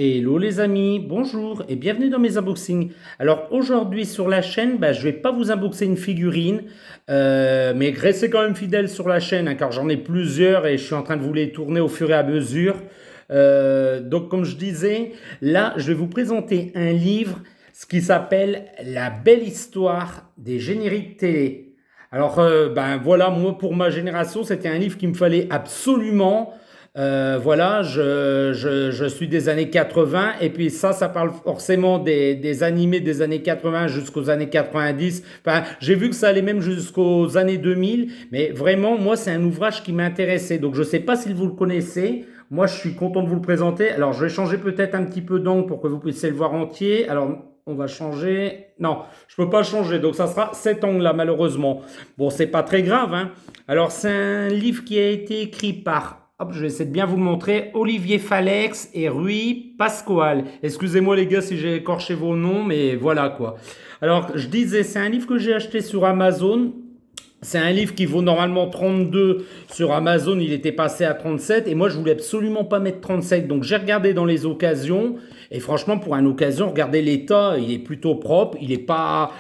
Hello les amis, bonjour et bienvenue dans mes unboxings. Alors aujourd'hui sur la chaîne, je vais pas vous unboxer une figurine, mais restez quand même fidèles sur la chaîne, hein, car j'en ai plusieurs et je suis en train de vous les tourner au fur et à mesure. Donc comme je disais, là je vais vous présenter un livre, ce qui s'appelle La belle histoire des génériques télé. Alors voilà, moi pour ma génération, c'était un livre qu'il me fallait absolument. Voilà, je suis des années 80 et puis ça parle forcément des animés des années 80 jusqu'aux années 90. Enfin, j'ai vu que ça allait même jusqu'aux années 2000, mais vraiment, moi, c'est un ouvrage qui m'intéressait. Donc, je ne sais pas si vous le connaissez. Moi, je suis content de vous le présenter. Alors, je vais changer peut-être un petit peu d'angle pour que vous puissiez le voir entier. Alors, on va changer. Non, je ne peux pas changer. Donc, ça sera cet angle-là, malheureusement. Bon, c'est pas très grave, hein. Alors, c'est un livre qui a été écrit par hop, je vais essayer de bien vous montrer. Olivier Falex et Rui Pascual. Excusez-moi les gars si j'ai écorché vos noms, mais voilà quoi. Alors, je disais, c'est un livre que j'ai acheté sur Amazon. C'est un livre qui vaut normalement 32 sur Amazon, il était passé à 37 et moi je voulais absolument pas mettre 37. Donc j'ai regardé dans les occasions et franchement pour une occasion, regardez l'état, il est plutôt propre, il est pas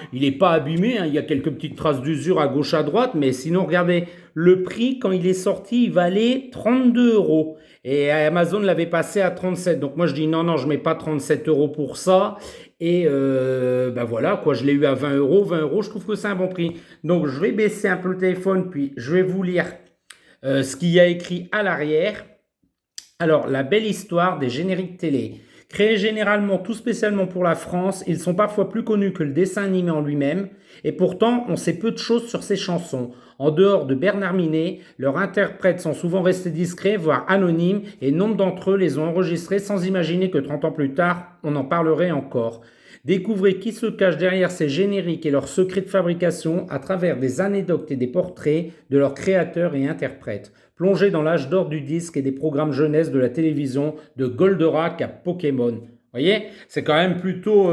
abîmé, hein. Il y a quelques petites traces d'usure à gauche à droite, mais sinon regardez le prix quand il est sorti, il valait 32 euros. Et Amazon l'avait passé à 37. Donc moi je dis non, non, je mets pas 37 euros pour ça. Et voilà, quoi, je l'ai eu à 20 euros. 20 euros, je trouve que c'est un bon prix. Donc je vais baisser un peu le téléphone, puis je vais vous lire ce qu'il y a écrit à l'arrière. Alors, la belle histoire des génériques télé. Créés généralement tout spécialement pour la France, ils sont parfois plus connus que le dessin animé en lui-même, et pourtant on sait peu de choses sur ces chansons. En dehors de Bernard Minet, leurs interprètes sont souvent restés discrets, voire anonymes, et nombre d'entre eux les ont enregistrés sans imaginer que 30 ans plus tard, on en parlerait encore. Découvrez qui se cache derrière ces génériques et leurs secrets de fabrication à travers des anecdotes et des portraits de leurs créateurs et interprètes. Plongez dans l'âge d'or du disque et des programmes jeunesse de la télévision, de Goldorak à Pokémon. Vous voyez, c'est quand même plutôt...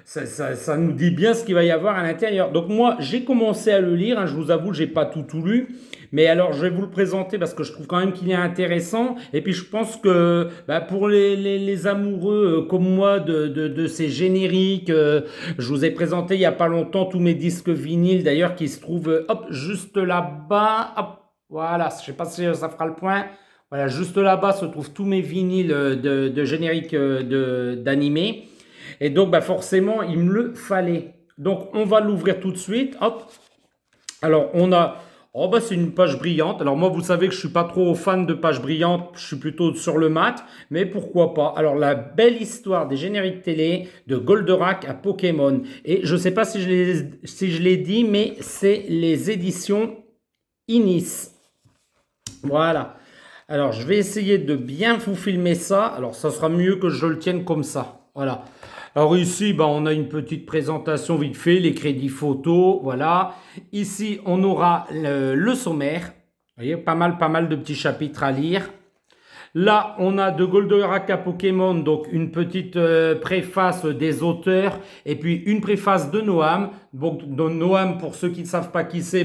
ça nous dit bien ce qu'il va y avoir à l'intérieur. Donc moi, j'ai commencé à le lire, hein, je vous avoue, j'ai pas tout lu. Mais alors, je vais vous le présenter parce que je trouve quand même qu'il est intéressant. Et puis, je pense que pour les amoureux comme moi de ces génériques, je vous ai présenté il n'y a pas longtemps tous mes disques vinyles d'ailleurs qui se trouvent hop, juste là-bas. Hop, voilà, je ne sais pas si ça fera le point. Voilà, juste là-bas se trouvent tous mes vinyles de génériques d'animés. Et donc, forcément, il me le fallait. Donc, on va l'ouvrir tout de suite. Hop. Alors, on a... Oh, c'est une page brillante. Alors, moi, vous savez que je suis pas trop fan de pages brillantes. Je suis plutôt sur le mat. Mais pourquoi pas? Alors, la belle histoire des génériques télé de Goldorak à Pokémon. Et je sais pas si je l'ai dit, mais c'est les éditions Inis. Voilà. Alors, je vais essayer de bien vous filmer ça. Alors, ça sera mieux que je le tienne comme ça. Voilà. Alors ici, on a une petite présentation vite fait, les crédits photos, voilà. Ici, on aura le sommaire. Vous voyez, pas mal de petits chapitres à lire. Là, on a de Goldorak à Pokémon, donc une petite préface des auteurs et puis une préface de Noam. Donc Noam, pour ceux qui ne savent pas qui c'est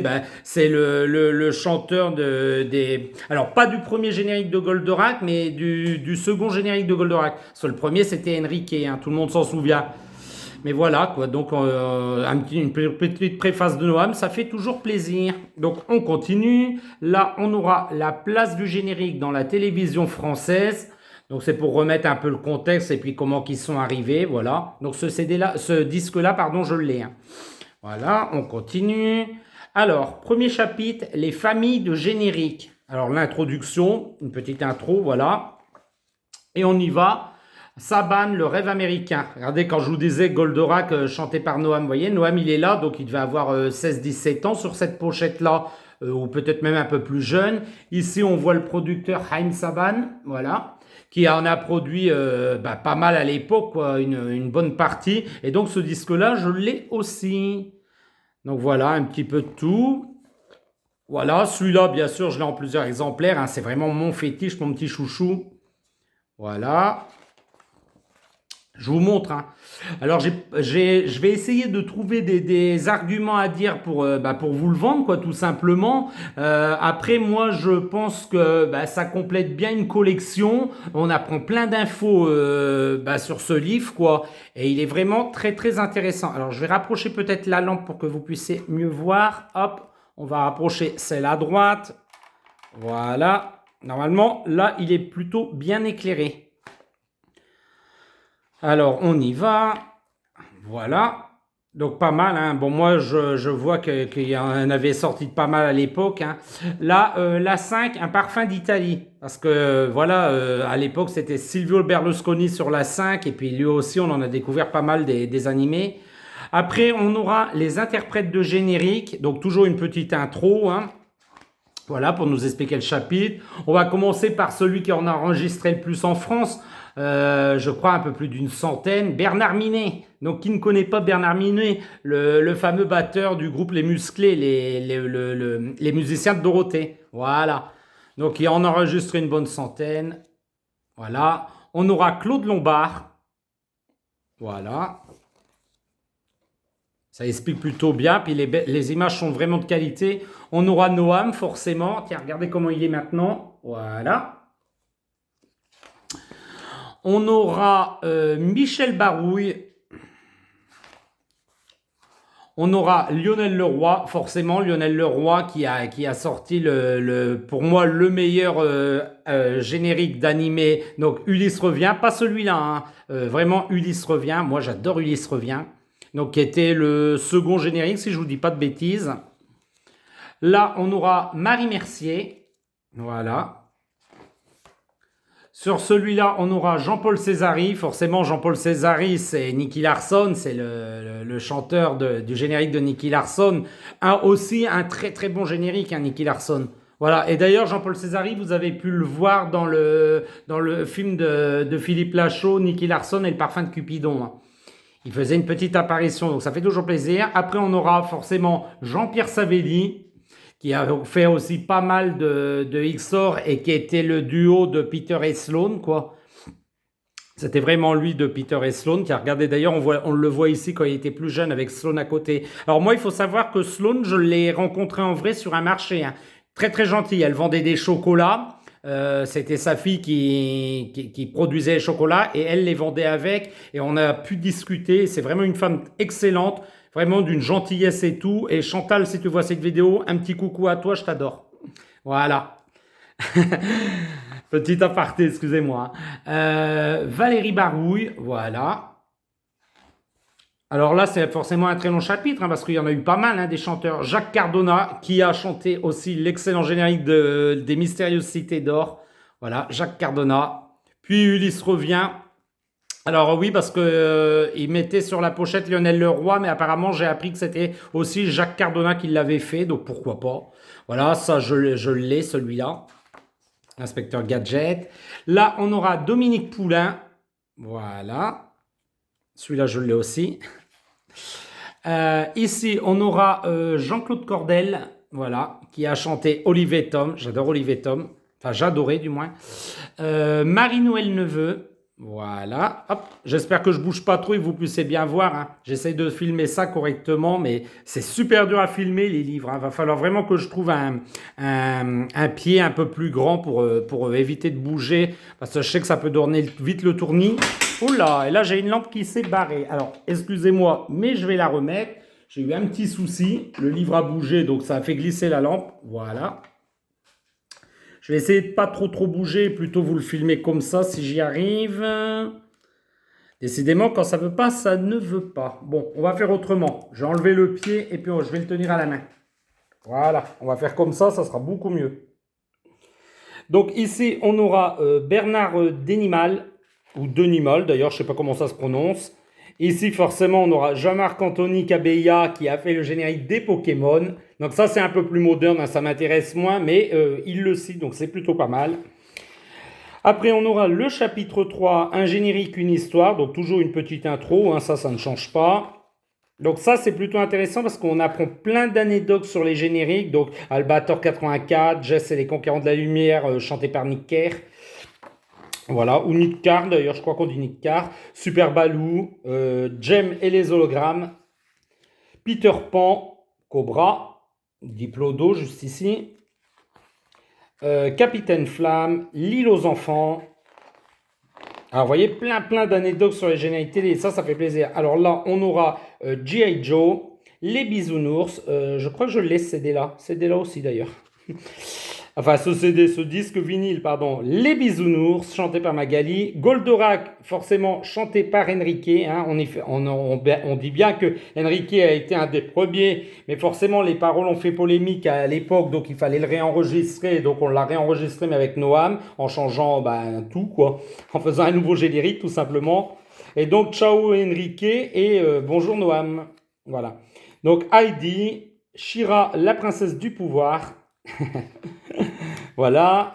le chanteur des... Alors, pas du premier générique de Goldorak, mais du second générique de Goldorak. Parce que le premier, c'était Enrique, hein, tout le monde s'en souvient. Mais voilà, quoi. Donc, une petite préface de Noam, ça fait toujours plaisir. Donc, on continue. Là, on aura la place du générique dans la télévision française. Donc, c'est pour remettre un peu le contexte et puis comment ils sont arrivés. Voilà. Donc, ce disque-là, pardon, je l'ai. Hein. Voilà, on continue. Alors, premier chapitre, les familles de génériques. Alors, l'introduction, une petite intro, voilà. Et on y va. Saban, le rêve américain. Regardez, quand je vous disais Goldorak chanté par Noam, vous voyez, Noam il est là, donc il devait avoir 16-17 ans sur cette pochette-là, ou peut-être même un peu plus jeune. Ici, on voit le producteur Haïm Saban, voilà, qui en a produit pas mal à l'époque, une bonne partie. Et donc ce disque-là, je l'ai aussi. Donc voilà, un petit peu de tout. Voilà, celui-là, bien sûr, je l'ai en plusieurs exemplaires. Hein, c'est vraiment mon fétiche, mon petit chouchou. Voilà. Je vous montre, hein. Alors, je vais essayer de trouver des arguments à dire pour vous le vendre, quoi, tout simplement. Après, moi, je pense que ça complète bien une collection. On apprend plein d'infos sur ce livre, quoi. Et il est vraiment très, très intéressant. Alors, je vais rapprocher peut-être la lampe pour que vous puissiez mieux voir. Hop, on va rapprocher celle à droite. Voilà. Normalement, là, il est plutôt bien éclairé. Alors, on y va. Voilà. Donc, pas mal, hein. Bon, moi, je vois qu'il y en avait sorti de pas mal à l'époque, hein. Là, la 5, un parfum d'Italie. Parce que, voilà, à l'époque, c'était Silvio Berlusconi sur la 5. Et puis, lui aussi, on en a découvert pas mal des animés. Après, on aura les interprètes de générique. Donc, toujours une petite intro, hein. Voilà, pour nous expliquer le chapitre. On va commencer par celui qui en a enregistré le plus en France. Je crois un peu plus d'une centaine. Bernard Minet. Donc, qui ne connaît pas Bernard Minet, le fameux batteur du groupe Les Musclés, les musiciens de Dorothée. Voilà. Donc, il en a enregistré une bonne centaine. Voilà. On aura Claude Lombard. Voilà. Ça explique plutôt bien. Puis les images sont vraiment de qualité. On aura Noam, forcément. Tiens, regardez comment il est maintenant. Voilà. On aura Michel Barouille. On aura Lionel Leroy, forcément. Lionel Leroy qui a sorti pour moi le meilleur générique d'animé. Donc Ulysse revient. Pas celui-là, hein. Vraiment Ulysse revient. Moi j'adore Ulysse revient. Donc qui était le second générique, si je ne vous dis pas de bêtises. Là, on aura Marie Mercier. Voilà. Sur celui-là, on aura Jean-Paul Césari. Forcément, Jean-Paul Césari, c'est Nicky Larson. C'est le chanteur du générique de Nicky Larson. Aussi un très très bon générique, hein, Nicky Larson. Voilà. Et d'ailleurs, Jean-Paul Césari, vous avez pu le voir dans le film de Philippe Lachaud, Nicky Larson et le parfum de Cupidon, hein. Il faisait une petite apparition, donc ça fait toujours plaisir. Après, on aura forcément Jean-Pierre Savelli, qui a fait aussi pas mal de XOR et qui était le duo de Peter et Sloan, quoi. C'était vraiment lui de Peter et Sloan, qui a regardé d'ailleurs, on le voit ici quand il était plus jeune avec Sloan à côté. Alors moi, il faut savoir que Sloan, je l'ai rencontré en vrai sur un marché, hein. Très très gentil, elle vendait des chocolats. C'était sa fille qui produisait les chocolats et elle les vendait avec et on a pu discuter. C'est vraiment une femme excellente, vraiment d'une gentillesse et tout. Et Chantal, si tu vois cette vidéo, un petit coucou à toi, je t'adore. Voilà. Petit aparté, excusez-moi. Valérie Barouille, voilà. Alors là, c'est forcément un très long chapitre, hein, parce qu'il y en a eu pas mal, hein, des chanteurs. Jacques Cardona, qui a chanté aussi l'excellent générique des Mystérieuses Cités d'Or. Voilà, Jacques Cardona. Puis Ulysse revient. Alors oui, parce que il mettait sur la pochette Lionel Leroy, mais apparemment, j'ai appris que c'était aussi Jacques Cardona qui l'avait fait, donc pourquoi pas. Voilà, ça, je l'ai, celui-là. Inspecteur Gadget. Là, on aura Dominique Poulain. Voilà. Celui-là, je l'ai aussi. Ici, on aura Jean-Claude Cordel, voilà, qui a chanté Olivier Tom. J'adore Olivier Tom. Enfin, j'adorais du moins. Marie-Noël Neveu. Voilà. Hop. J'espère que je bouge pas trop et que vous puissiez bien voir, hein. J'essaie de filmer ça correctement, mais c'est super dur à filmer les livres, hein. Va falloir vraiment que je trouve un pied un peu plus grand pour éviter de bouger, parce que je sais que ça peut donner vite le tournis. Oula, et là j'ai une lampe qui s'est barrée. Alors, excusez-moi, mais je vais la remettre. J'ai eu un petit souci. Le livre a bougé, donc ça a fait glisser la lampe. Voilà. Je vais essayer de pas trop bouger, plutôt vous le filmer comme ça si j'y arrive. Décidément, quand ça veut pas, ça ne veut pas. Bon, on va faire autrement. Je vais enlever le pied et puis je vais le tenir à la main. Voilà, on va faire comme ça sera beaucoup mieux. Donc ici, on aura Bernard Denimal, ou Denimal d'ailleurs, je ne sais pas comment ça se prononce. Ici, forcément, on aura Jean-Marc Anthony Cabella qui a fait le générique des Pokémon. Donc ça, c'est un peu plus moderne, hein, ça m'intéresse moins, mais il le cite, donc c'est plutôt pas mal. Après, on aura le chapitre 3, un générique, une histoire. Donc toujours une petite intro, hein, ça ne change pas. Donc ça, c'est plutôt intéressant parce qu'on apprend plein d'anecdotes sur les génériques. Donc Albator 84, Jess et les Conquérants de la Lumière, chanté par Nick Kerr. Voilà, ou Nickar, d'ailleurs, je crois qu'on dit Nickar. Super Baloo, Jem et les hologrammes, Peter Pan, Cobra, Diplodo, juste ici, Capitaine Flamme, L'île aux enfants. Alors, vous voyez, plein d'anecdotes sur les génériques télé, et ça fait plaisir. Alors là, on aura G.I. Joe, les Bisounours, je crois que je l'ai CD là aussi d'ailleurs. Enfin, ce CD, ce disque vinyle, pardon, Les Bisounours, chanté par Magali, Goldorak, forcément chanté par Enrique, hein, on dit bien que Enrique a été un des premiers, mais forcément les paroles ont fait polémique à l'époque, donc il fallait le réenregistrer, donc on l'a réenregistré mais avec Noam, en changeant tout quoi, en faisant un nouveau générique tout simplement. Et donc ciao Enrique et bonjour Noam, voilà. Donc Heidi, Shira, la princesse du pouvoir. Voilà,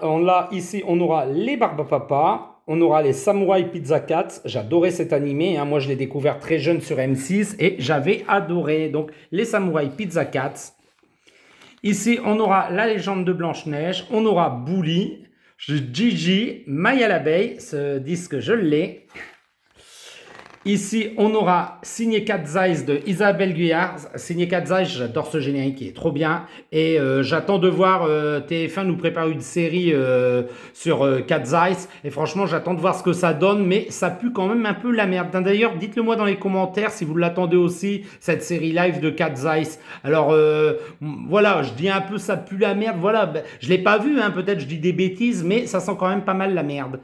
ici, on aura les Barbapapa, on aura les Samurai Pizza Cats. J'adorais cet animé, hein. Moi je l'ai découvert très jeune sur M6 et j'avais adoré. Donc les Samurai Pizza Cats. Ici, on aura la légende de Blanche-Neige, on aura Bully, Gigi, Maya l'abeille, ce disque je l'ai. Ici, on aura Signé Cat's Eyes de Isabelle Guyard. Signé Cat's Eyes, j'adore ce générique, il est trop bien. Et j'attends de voir, TF1 nous prépare une série sur Cat's Eyes. Et franchement, j'attends de voir ce que ça donne, mais ça pue quand même un peu la merde. D'ailleurs, dites-le moi dans les commentaires si vous l'attendez aussi, cette série live de Cat's Eyes. Alors, voilà, je dis un peu ça pue la merde. Voilà, je l'ai pas vu, hein, peut-être je dis des bêtises, mais ça sent quand même pas mal la merde.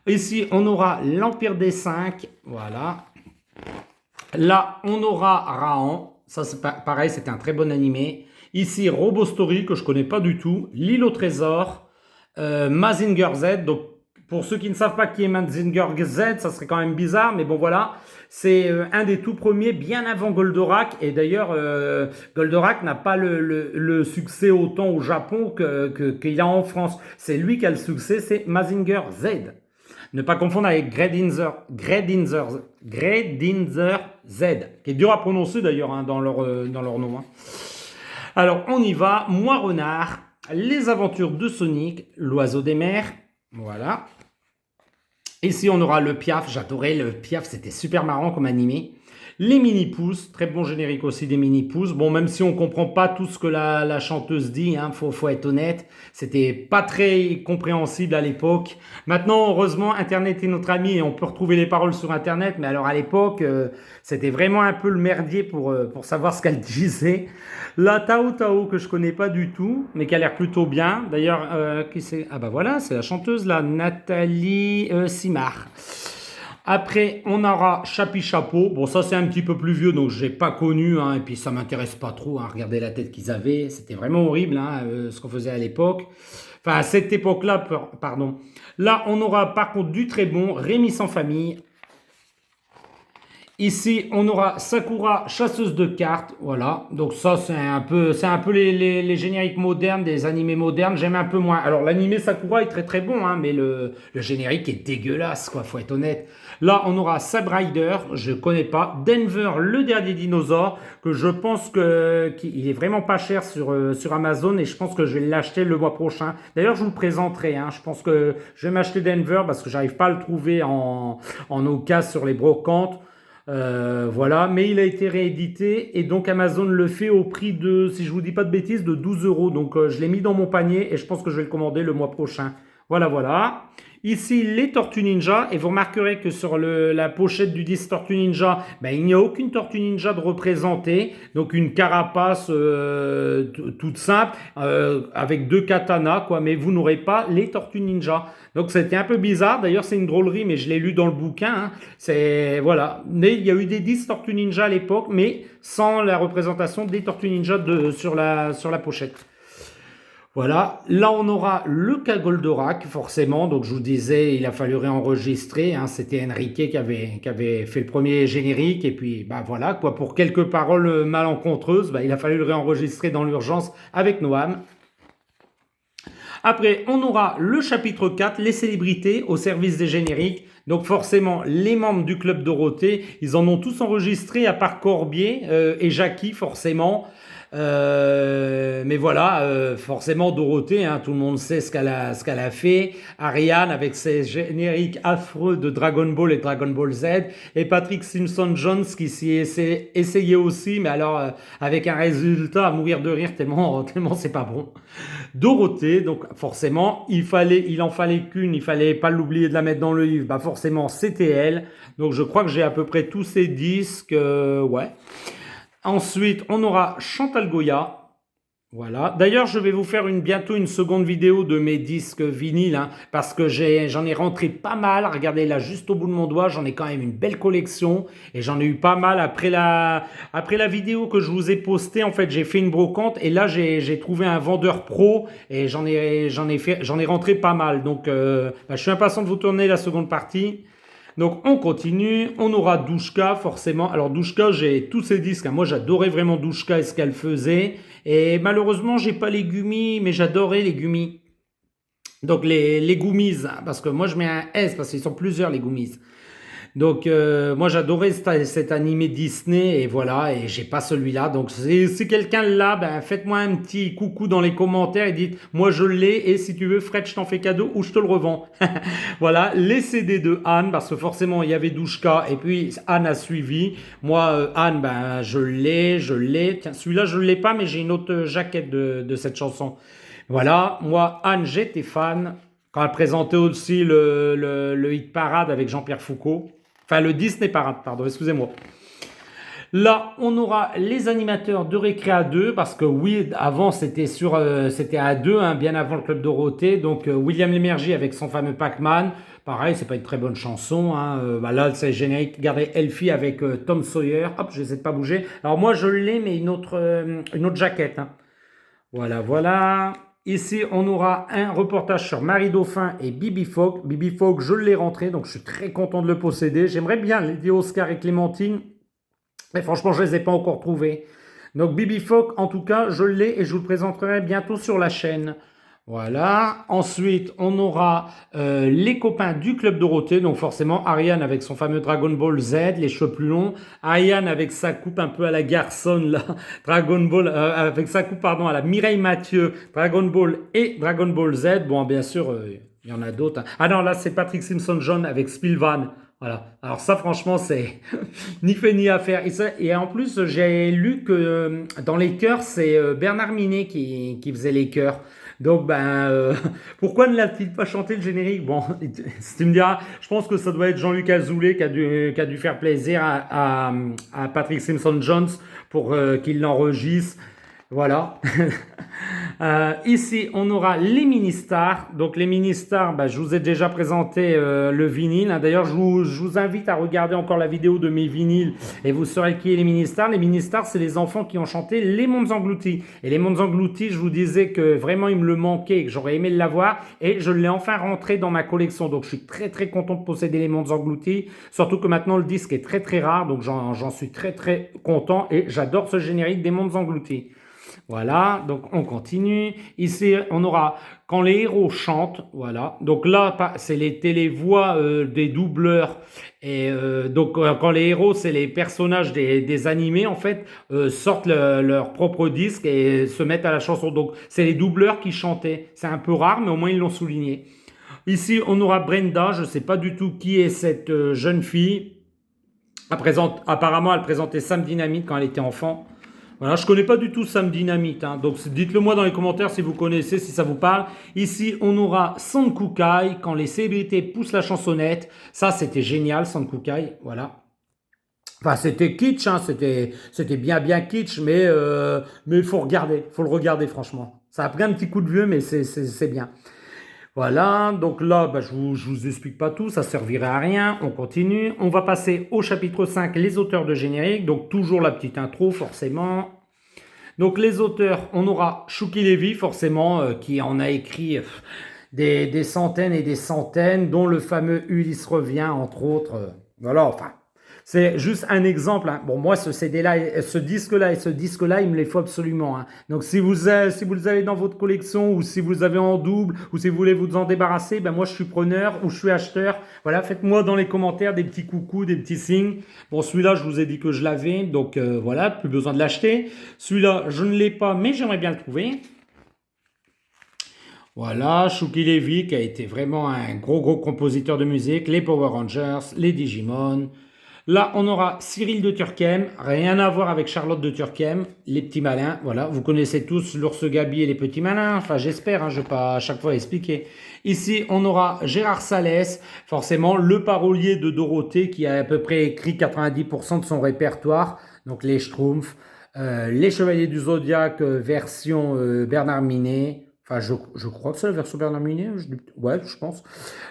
Ici, on aura l'Empire des 5. Voilà. Là, on aura Raon. Ça, c'est pareil, c'était un très bon animé. Ici, Robo Story, que je connais pas du tout. L'île au trésor. Mazinger Z. Donc, pour ceux qui ne savent pas qui est Mazinger Z, ça serait quand même bizarre. Mais bon, voilà. C'est un des tout premiers, bien avant Goldorak. Et d'ailleurs, Goldorak n'a pas le succès autant au Japon qu'il a en France. C'est lui qui a le succès, c'est Mazinger Z. Ne pas confondre avec Gredinzer Z, qui est dur à prononcer d'ailleurs hein, dans leur nom. Hein. Alors, on y va. Moi, Renard, les aventures de Sonic, l'oiseau des mers. Voilà. Ici, on aura le Piaf. J'adorais le Piaf, c'était super marrant comme animé. Les mini-pousses, très bon générique aussi des mini-pousses. Bon, même si on ne comprend pas tout ce que la chanteuse dit, hein, faut être honnête, c'était pas très compréhensible à l'époque. Maintenant, heureusement, Internet est notre ami et on peut retrouver les paroles sur Internet. Mais alors à l'époque, c'était vraiment un peu le merdier pour savoir ce qu'elle disait. La Tao Tao que je connais pas du tout, mais qui a l'air plutôt bien. D'ailleurs, qui c'est? Ah bah voilà, c'est la chanteuse là, Nathalie Simard. Après, on aura Chapi Chapeau. Bon, ça, c'est un petit peu plus vieux, donc je n'ai pas connu. Hein, et puis, ça ne m'intéresse pas trop. Hein, regardez la tête qu'ils avaient. C'était vraiment horrible, hein, ce qu'on faisait à l'époque. Enfin, à cette époque-là, pardon. Là, on aura par contre du très bon Rémi sans famille. Ici, on aura Sakura, chasseuse de cartes. Voilà. Donc ça, c'est un peu les génériques modernes, des animés modernes. J'aime un peu moins. Alors, l'animé Sakura est très très bon, hein, mais le générique est dégueulasse, quoi. Faut être honnête. Là, on aura Sab Rider. Je connais pas. Denver, le dernier dinosaure, que je pense qu'il est vraiment pas cher sur Amazon et je pense que je vais l'acheter le mois prochain. D'ailleurs, je vous le présenterai. Hein. Je pense que je vais m'acheter Denver parce que j'arrive pas à le trouver en occasion sur les brocantes. Voilà, mais il a été réédité et donc Amazon le fait au prix de, si je vous dis pas de bêtises, de 12 euros. Donc je l'ai mis dans mon panier et je pense que je vais le commander le mois prochain. Voilà, voilà. Ici, les Tortues Ninja. Et vous remarquerez que sur la pochette du disque Tortue Ninja, ben, il n'y a aucune Tortue Ninja de représentée. Donc, une carapace toute simple avec deux katanas, quoi. Mais vous n'aurez pas les Tortues Ninja. Donc, c'était un peu bizarre. D'ailleurs, c'est une drôlerie, mais je l'ai lu dans le bouquin. Hein. Voilà. Mais il y a eu des disques Tortue Ninja à l'époque, mais sans la représentation des Tortues Ninja sur la pochette. Voilà, là on aura le cas Goldorak, forcément, donc je vous disais, il a fallu réenregistrer, hein, c'était Enrique qui avait fait le premier générique, et puis bah voilà, quoi, pour quelques paroles malencontreuses, bah, il a fallu le réenregistrer dans l'urgence avec Noam. Après, on aura le chapitre 4, les célébrités au service des génériques. Donc forcément, les membres du Club Dorothée, ils en ont tous enregistré à part Corbier et Jackie, forcément. Mais voilà, forcément Dorothée, hein, tout le monde sait ce qu'elle a fait. Ariane avec ses génériques affreux de Dragon Ball et Dragon Ball Z. Et Patrick Simpson-Jones qui s'y essayait aussi, mais alors avec un résultat à mourir de rire tellement, tellement c'est pas bon. Dorothée, donc forcément, il en fallait qu'une, il fallait pas l'oublier de la mettre dans le livre. Bah forcément, c'était elle. Donc je crois que j'ai à peu près tous ces disques, ouais. Ensuite, on aura Chantal Goya. Voilà. D'ailleurs, je vais vous faire bientôt une seconde vidéo de mes disques vinyles, hein, parce que j'en ai rentré pas mal. Regardez là, juste au bout de mon doigt, j'en ai quand même une belle collection et j'en ai eu pas mal après la vidéo que je vous ai postée. En fait, j'ai fait une brocante et là, j'ai trouvé un vendeur pro et j'en ai rentré pas mal. Donc, bah, je suis impatient de vous tourner la seconde partie. Donc on continue, on aura Douchka forcément. Alors Douchka, j'ai tous ses disques, hein. Moi j'adorais vraiment Douchka et ce qu'elle faisait. Et malheureusement j'ai pas les gummies, mais j'adorais les gummies. Donc les gummies, hein, parce que moi je mets un S parce qu'ils sont plusieurs les gummies. Donc moi j'adorais cet animé Disney et voilà, et j'ai pas celui-là. Donc si quelqu'un l'a, ben faites-moi un petit coucou dans les commentaires et dites moi je l'ai et si tu veux Fred je t'en fais cadeau ou je te le revends. Voilà, les CD de Anne parce que forcément il y avait Douchka et puis Anne a suivi. Moi Anne ben je l'ai. Tiens, celui-là je l'ai pas mais j'ai une autre jaquette de cette chanson. Voilà, moi Anne j'étais fan quand elle présentait aussi le hit parade avec Jean-Pierre Foucault. Enfin, le Disney Parade, pardon, excusez-moi. Là, on aura les animateurs de Récré à 2, parce que oui, avant c'était à 2, hein, bien avant le Club Dorothée. Donc William Lémergie avec son fameux Pac-Man. Pareil, c'est pas une très bonne chanson. Hein. Bah là, c'est générique. Regardez Elfie avec Tom Sawyer. Hop, j'essaie de pas bouger. Alors moi, je l'ai, mais une autre jaquette. Hein. Voilà, voilà. Ici, on aura un reportage sur Marie Dauphin et Bibi Fogg. Bibi Fogg, je l'ai rentré, donc je suis très content de le posséder. J'aimerais bien Lady Oscar et Clémentine, mais franchement, je ne les ai pas encore trouvés. Donc Bibi Fogg, en tout cas, je l'ai et je vous le présenterai bientôt sur la chaîne. Voilà. Ensuite, on aura les copains du Club Dorothée. Donc forcément, Ariane avec son fameux Dragon Ball Z, les cheveux plus longs. Ariane avec sa coupe un peu à la garçonne, là. Dragon Ball, avec sa coupe, pardon, à la Mireille Mathieu. Dragon Ball et Dragon Ball Z. Bon, bien sûr, il y en a d'autres. Hein. Ah non, là, c'est Patrick Simpson-John avec Spilvan. Voilà. Alors ça, franchement, c'est ni fait ni à faire. Et en plus, j'ai lu que dans les chœurs, c'est Bernard Minet qui faisait les chœurs. Donc, pourquoi ne l'a-t-il pas chanté le générique? Bon, si tu me diras, je pense que ça doit être Jean-Luc Azoulay qui a dû faire plaisir à Patrick Simpson-Jones pour qu'il l'enregistre. Voilà. Ici, on aura les mini-stars. Donc, les mini-stars, je vous ai déjà présenté le vinyle. Hein. D'ailleurs, je vous invite à regarder encore la vidéo de mes vinyles et vous saurez qui est les mini-stars. Les mini-stars, c'est les enfants qui ont chanté Les Mondes Engloutis. Et Les Mondes Engloutis, je vous disais que vraiment, il me le manquait et que j'aurais aimé l'avoir. Et je l'ai enfin rentré dans ma collection. Donc, je suis très, très content de posséder Les Mondes Engloutis. Surtout que maintenant, le disque est très, très rare. Donc, j'en suis très, très content et j'adore ce générique des Mondes Engloutis. Voilà, donc on continue. Ici, on aura quand les héros chantent. Voilà, donc là, c'est les télévoix des doubleurs. Et donc, quand les héros, c'est les personnages des animés, en fait, sortent leur propre disque et se mettent à la chanson. Donc, c'est les doubleurs qui chantaient. C'est un peu rare, mais au moins, ils l'ont souligné. Ici, on aura Brenda. Je ne sais pas du tout qui est cette jeune fille. Apparemment, elle présentait Sam Dynamite quand elle était enfant. Voilà, je ne connais pas du tout Sam Dynamite, hein, donc dites-le moi dans les commentaires si vous connaissez, si ça vous parle. Ici, on aura Sankukai, quand les célébrités poussent la chansonnette. Ça, c'était génial, Sankukai, voilà. Enfin, c'était kitsch, hein, c'était bien kitsch, mais il faut le regarder franchement. Ça a pris un petit coup de vieux, mais c'est bien. Voilà, donc là, je vous explique pas tout, ça servirait à rien, on continue. On va passer au chapitre 5, les auteurs de générique, donc toujours la petite intro, forcément. Donc les auteurs, on aura Shuki Levy, forcément, qui en a écrit des centaines et des centaines, dont le fameux Ulysse revient, entre autres. Voilà, enfin, C'est juste un exemple, hein. Bon, moi, ce CD-là, ce disque-là et ce disque-là, il me les faut absolument, hein. Donc, si vous les avez dans votre collection ou si vous les avez en double ou si vous voulez vous en débarrasser, ben moi, je suis preneur ou je suis acheteur. Voilà, faites-moi dans les commentaires des petits coucous, des petits signes. Bon, celui-là, je vous ai dit que je l'avais, donc voilà, plus besoin de l'acheter. Celui-là, je ne l'ai pas, mais j'aimerais bien le trouver. Voilà, Shuki Levy qui a été vraiment un gros compositeur de musique, les Power Rangers, les Digimon. Là, on aura Cyril de Turckheim, rien à voir avec Charlotte de Turckheim, les petits malins. Voilà, vous connaissez tous l'ours Gabi et les petits malins. Enfin, j'espère, hein, je ne vais pas à chaque fois expliquer. Ici, on aura Gérard Salès, forcément le parolier de Dorothée qui a à peu près écrit 90% de son répertoire. Donc les Schtroumpfs, les Chevaliers du Zodiaque, version Bernard Minet. Enfin, je crois que c'est la version Bernard Minet. Ouais, je pense.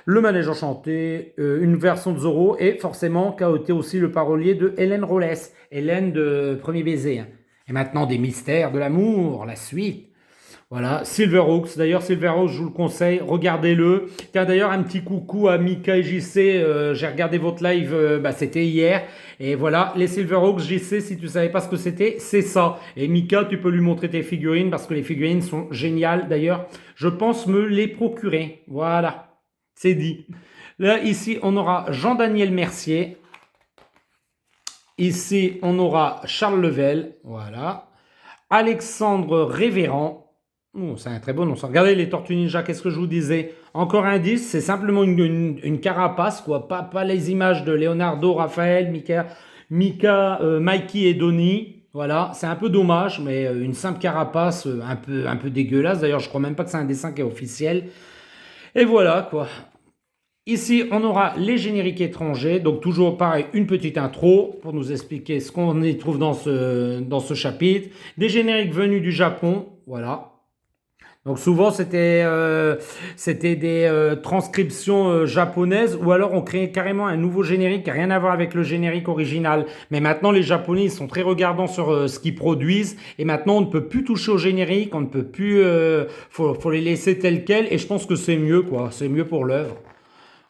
Le Manège Enchanté, une version de Zorro et forcément qui a été aussi le parolier de Hélène Rollès, Hélène de Premier Baiser, hein. Et maintenant des mystères de l'amour, la suite. Voilà, Silverhawks. D'ailleurs, Silverhawks, je vous le conseille, regardez-le. Tiens, d'ailleurs, un petit coucou à Mika et JC. J'ai regardé votre live, c'était hier. Et voilà, les Silverhawks, JC, si tu ne savais pas ce que c'était, c'est ça. Et Mika, tu peux lui montrer tes figurines parce que les figurines sont géniales. D'ailleurs, je pense me les procurer. Voilà, c'est dit. Là, ici, on aura Jean-Daniel Mercier. Ici, on aura Charles Level. Voilà. Alexandre Révérend. Oh, c'est un très beau nom. Regardez les Tortues Ninja, qu'est-ce que je vous disais? Encore un indice, c'est simplement une carapace, quoi. Pas les images de Leonardo, Raphaël, Mikey et Donnie. Voilà, c'est un peu dommage, mais une simple carapace un peu dégueulasse. D'ailleurs, je crois même pas que c'est un dessin qui est officiel. Et voilà, quoi. Ici, on aura les génériques étrangers. Donc, toujours pareil, une petite intro pour nous expliquer ce qu'on y trouve dans ce chapitre. Des génériques venus du Japon. Voilà. Donc souvent c'était des transcriptions japonaises ou alors on créait carrément un nouveau générique qui n'a rien à voir avec le générique original. Mais maintenant les Japonais ils sont très regardants sur ce qu'ils produisent et maintenant on ne peut plus toucher au générique, on ne peut plus, faut les laisser tels quels et je pense que c'est mieux quoi, c'est mieux pour l'œuvre.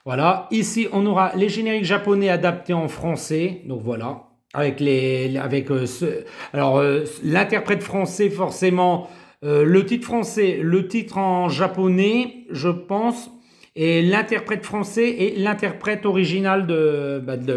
Voilà, ici on aura les génériques japonais adaptés en français, donc voilà, l'interprète français forcément. Le titre français, le titre en japonais, je pense, et l'interprète français et l'interprète original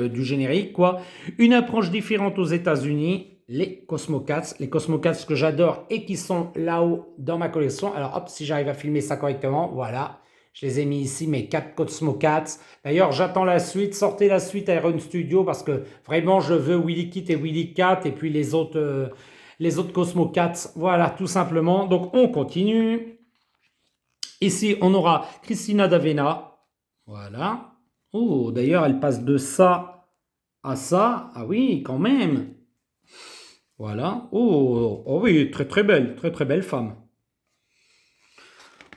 du générique, quoi. Une approche différente aux États-Unis, les Cosmocats. Les Cosmocats que j'adore et qui sont là-haut dans ma collection. Alors hop, si j'arrive à filmer ça correctement, voilà. Je les ai mis ici, mes 4 Cosmocats. D'ailleurs, j'attends la suite. Sortez la suite à Iron Studio parce que vraiment, je veux Willy Kit et Willy Cat et puis les autres Cosmocats. Voilà, tout simplement. Donc, on continue. Ici, on aura Christina d'Avena. Voilà. Oh, d'ailleurs, elle passe de ça à ça. Ah oui, quand même. Voilà. Oh oui, très belle femme.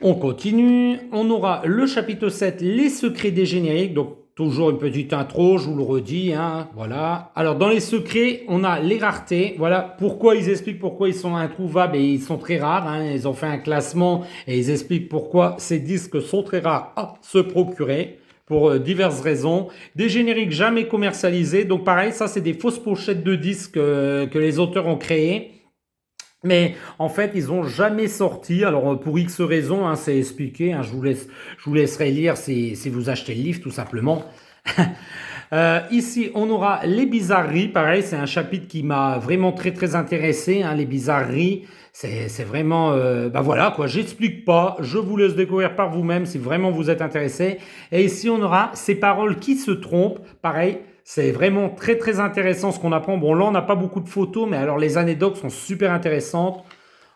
On continue. On aura le chapitre 7, les secrets des génériques. Donc, toujours une petite intro, je vous le redis, hein, voilà. Alors, dans les secrets, on a les raretés. Voilà pourquoi ils expliquent pourquoi ils sont introuvables et ils sont très rares. Hein. Ils ont fait un classement et ils expliquent pourquoi ces disques sont très rares à se procurer pour diverses raisons. Des génériques jamais commercialisés. Donc, pareil, ça, c'est des fausses pochettes de disques que les auteurs ont créées. Mais en fait, ils ont jamais sorti. Alors pour X raisons, hein, c'est expliqué. Hein, je vous laisserai lire si vous achetez le livre, tout simplement. Ici, on aura les bizarreries. Pareil, c'est un chapitre qui m'a vraiment très intéressé. Hein, les bizarreries, c'est vraiment, voilà quoi. J'explique pas. Je vous laisse découvrir par vous-même si vraiment vous êtes intéressé. Et ici, on aura ces paroles qui se trompent. Pareil. C'est vraiment très intéressant ce qu'on apprend. Bon, là, on n'a pas beaucoup de photos, mais alors les anecdotes sont super intéressantes.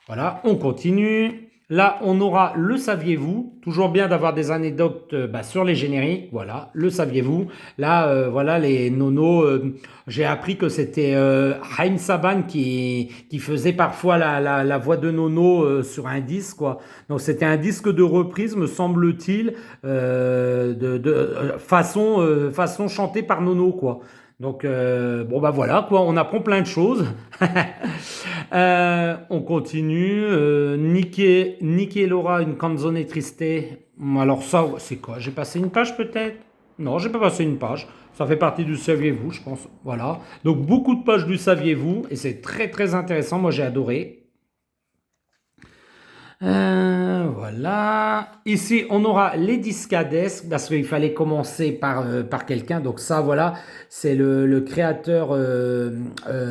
Voilà, on continue. Là, on aura le saviez-vous. Toujours bien d'avoir des anecdotes sur les génériques. Voilà, le saviez-vous. Là, voilà, les nonos. J'ai appris que c'était Haïm Saban qui faisait parfois la voix de Nono sur un disque, quoi. Donc, c'était un disque de reprise, me semble-t-il, façon chantée par Nono, quoi. Donc, voilà, quoi, on apprend plein de choses. On continue. Nicky et Laura, une canzone triste. Alors ça, c'est quoi? J'ai passé une page peut-être? Non, j'ai pas passé une page. Ça fait partie du saviez-vous, je pense. Voilà. Donc beaucoup de pages du saviez-vous et c'est très très intéressant. Moi j'ai adoré. Voilà. Ici, on aura les discades parce qu'il fallait commencer par quelqu'un. Donc ça, voilà, c'est le créateur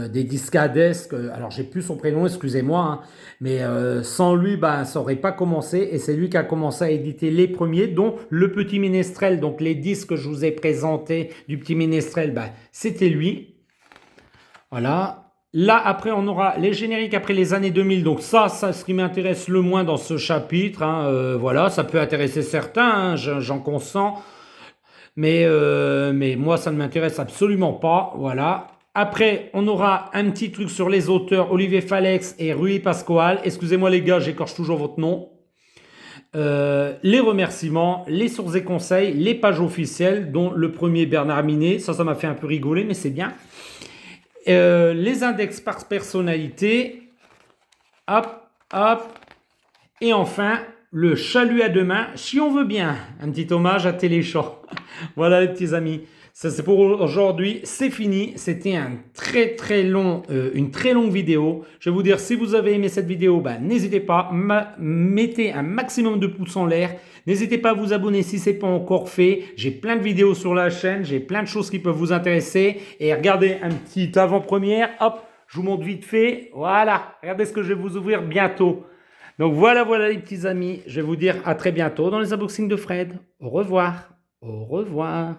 des discades. Alors, j'ai plus son prénom, excusez-moi, hein, mais sans lui, ben, ça aurait pas commencé. Et c'est lui qui a commencé à éditer les premiers, dont le Petit Ménestrel. Donc, les disques que je vous ai présentés du Petit Ménestrel, ben, c'était lui. Voilà. Là, après, on aura les génériques après les années 2000. Donc ça, ce qui m'intéresse le moins dans ce chapitre. Hein, voilà, ça peut intéresser certains, hein, j'en consens. Mais moi, ça ne m'intéresse absolument pas. Voilà. Après, on aura un petit truc sur les auteurs Olivier Falex et Rui Pascual. Excusez-moi les gars, j'écorche toujours votre nom. Les remerciements, les sources et conseils, les pages officielles, dont le premier Bernard Minet. Ça m'a fait un peu rigoler, mais c'est bien. Les index par personnalité, hop, hop, et enfin le chalut à deux mains, si on veut bien, un petit hommage à Téléchat. Voilà les petits amis, ça c'est pour aujourd'hui, c'est fini, c'était une très longue vidéo. Je vais vous dire, si vous avez aimé cette vidéo, ben, n'hésitez pas, mettez un maximum de pouces en l'air, n'hésitez pas à vous abonner si ce n'est pas encore fait, j'ai plein de vidéos sur la chaîne, j'ai plein de choses qui peuvent vous intéresser, et regardez un petit avant-première, hop, je vous montre vite fait, voilà, regardez ce que je vais vous ouvrir bientôt. Donc voilà les petits amis, je vais vous dire à très bientôt dans les unboxings de Fred. Au revoir. Au revoir.